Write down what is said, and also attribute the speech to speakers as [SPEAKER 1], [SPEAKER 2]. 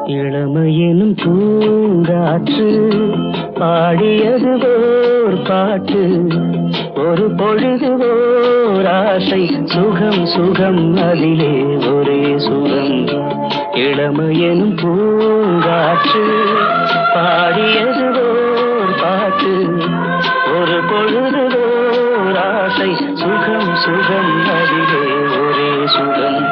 [SPEAKER 1] இளமையெனும் பூங்காற்று பாடியது ஓர் பாட்டு, ஒரு பொழுது ஓர் ஆசை, சுகம் சுகம் அதிலே ஒரே சுகம். இளமையெனும் பூங்காற்று பாடியது ஓர் பாட்டு, ஒரு பொழுது ஓர் ஆசை, சுகம் சுகம் அதிலே ஒரே சுகம்.